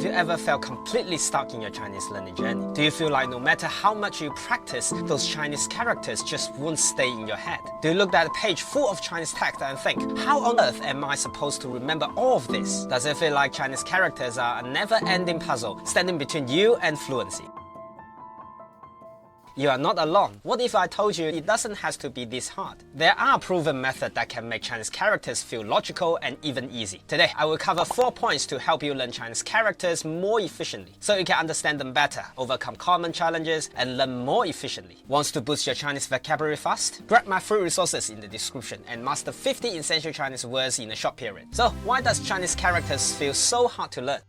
Have you ever felt completely stuck in your Chinese learning journey? Do you feel like no matter how much you practice, those Chinese characters just won't stay in your head? Do you look at a page full of Chinese text and think, how on earth am I supposed to remember all of this? Does it feel like Chinese characters are a never-ending puzzle standing between you and fluency? You are not alone. What if I told you it doesn't have to be this hard? There are proven methods that can make Chinese characters feel logical and even easy. Today, I will cover 4 points to help you learn Chinese characters more efficiently, so you can understand them better, overcome common challenges, and learn more efficiently. Wants to boost your Chinese vocabulary fast? Grab my free resources in the description and master 50 essential Chinese words in a short period. So, why does Chinese characters feel so hard to learn?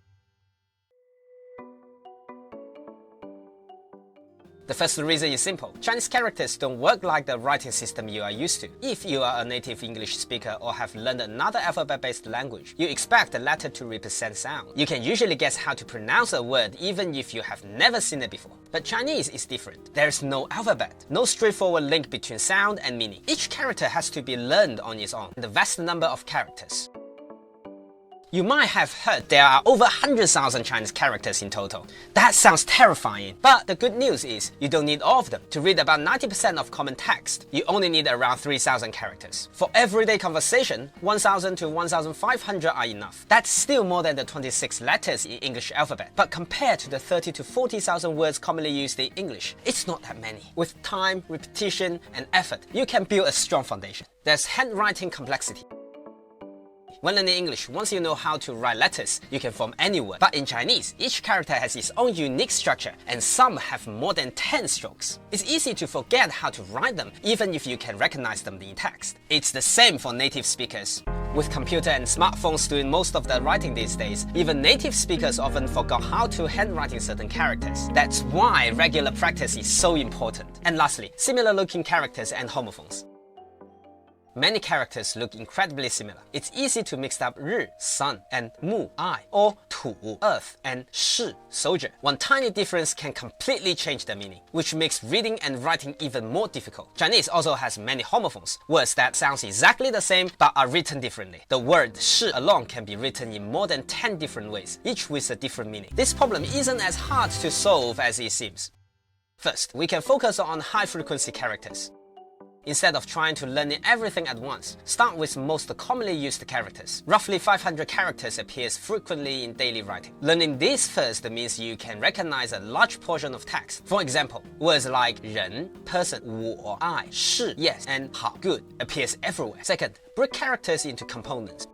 The first reason is simple. Chinese characters don't work like the writing system you are used to. If you are a native English speaker or have learned another alphabet-based language, you expect the letter to represent sound. You can usually guess how to pronounce a word even if you have never seen it before. But Chinese is different. There is no alphabet, no straightforward link between sound and meaning. Each character has to be learned on its own. The vast number of characters. You might have heard there are over 100,000 Chinese characters in total. That sounds terrifying, but the good news is you don't need all of them. To read about 90% of common text, you only need around 3,000 characters. For everyday conversation, 1,000 to 1,500 are enough. That's still more than the 26 letters in English alphabet, but compared to the 30 to 40,000 words commonly used in English, it's not that many. With time, repetition, and effort, you can build a strong foundation. There's handwriting complexity. When learning English, once you know how to write letters, you can form any word. But in Chinese, each character has its own unique structure, and some have more than 10 strokes. It's easy to forget how to write them, even if you can recognize them in text. It's the same for native speakers. With computer and smartphones doing most of the writing these days, even native speakers often forgot how to handwrite certain characters. That's why regular practice is so important. And lastly, similar looking characters and homophones. Many characters look incredibly similar. It's easy to mix up 日, sun, and 木, eye, or 土, earth, and 士, soldier. One tiny difference can completely change the meaning, which makes reading and writing even more difficult. Chinese also has many homophones, words that sound exactly the same but are written differently. The word 士 alone can be written in more than 10 different ways, each with a different meaning. This problem isn't as hard to solve as it seems. First, we can focus on high-frequency characters. Instead of trying to learn everything at once, start with most commonly used characters. Roughly 500 characters appears frequently in daily writing. Learning these first means you can recognize a large portion of text. For example, words like 人, person, 我, I, 是, yes, and 好, good appears everywhere. Second, break characters into components.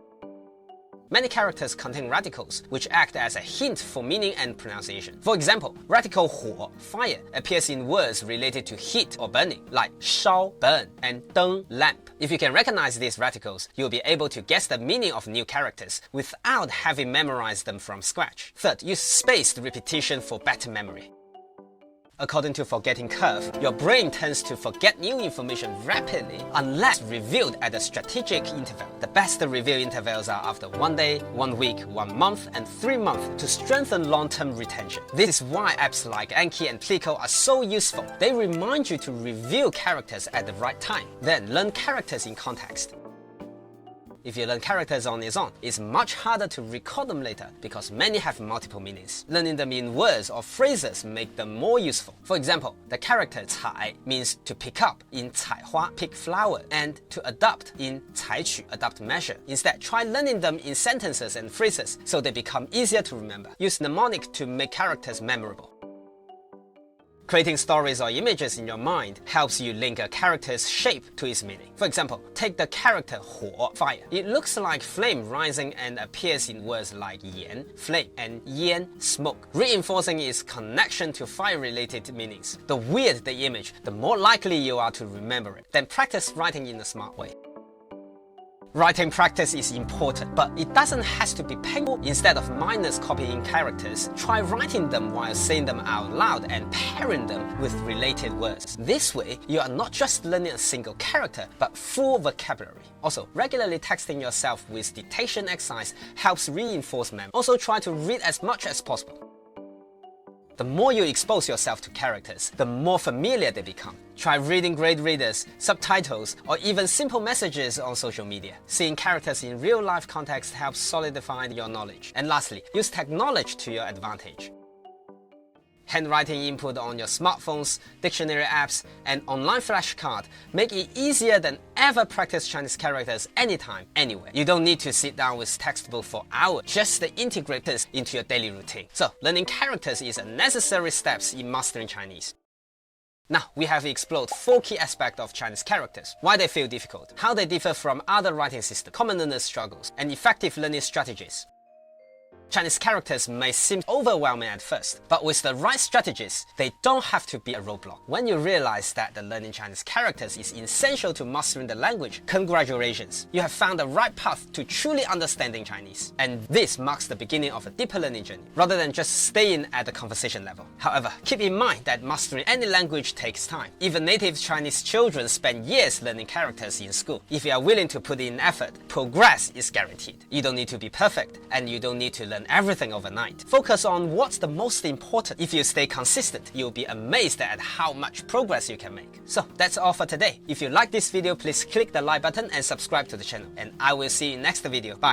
Many characters contain radicals, which act as a hint for meaning and pronunciation. For example, radical 火, fire, appears in words related to heat or burning, like 烧, burn, and 灯, lamp. If you can recognize these radicals, you'll be able to guess the meaning of new characters without having memorized them from scratch. Third, use spaced repetition for better memory. According to forgetting curve, your brain tends to forget new information rapidly unless reviewed at a strategic interval. The best review intervals are after 1 day, 1 week, 1 month, and 3 months to strengthen long-term retention. This is why apps like Anki and Plico are so useful. They remind you to review characters at the right time, then learn characters in context. If you learn characters on its own, it's much harder to recall them later because many have multiple meanings. Learning them in words or phrases make them more useful. For example, the character 采 means to pick up in 采花, pick flower, and to adopt in 采取, adopt measure. Instead, try learning them in sentences and phrases so they become easier to remember. Use mnemonic to make characters memorable. Creating stories or images in your mind helps you link a character's shape to its meaning. For example, take the character 火, fire. It looks like flame rising and appears in words like 炎, flame, and 烟, smoke, reinforcing its connection to fire-related meanings. The weirder the image, the more likely you are to remember it. Then practice writing in a smart way. Writing practice is important, but it doesn't have to be painful. Instead of mindless copying characters, try writing them while saying them out loud and pairing them with related words. This way, you are not just learning a single character, but full vocabulary. Also, regularly texting yourself with dictation exercise helps reinforce memory. Also, try to read as much as possible. The more you expose yourself to characters, the more familiar they become. Try reading great readers, subtitles, or even simple messages on social media. Seeing characters in real-life context helps solidify your knowledge. And lastly, use technology to your advantage. Handwriting input on your smartphones, dictionary apps, and online flashcard make it easier than ever practice Chinese characters anytime, anywhere. You don't need to sit down with textbook for hours, just integrate this into your daily routine. So, learning characters is a necessary step in mastering Chinese. Now, we have explored 4 key aspects of Chinese characters: why they feel difficult, how they differ from other writing systems, common learner struggles, and effective learning strategies. Chinese characters may seem overwhelming at first, but with the right strategies, they don't have to be a roadblock. When you realize that the learning Chinese characters is essential to mastering the language, congratulations! You have found the right path to truly understanding Chinese. And this marks the beginning of a deeper learning journey, rather than just staying at the conversation level. However, keep in mind that mastering any language takes time. Even native Chinese children spend years learning characters in school. If you are willing to put in effort, progress is guaranteed. You don't need to be perfect, and you don't need to learn everything overnight. Focus on what's the most important. If you stay consistent, you'll be amazed at how much progress you can make. So that's all for today. If you like this video, please click the like button and subscribe to the channel. And I will see you in next video. Bye.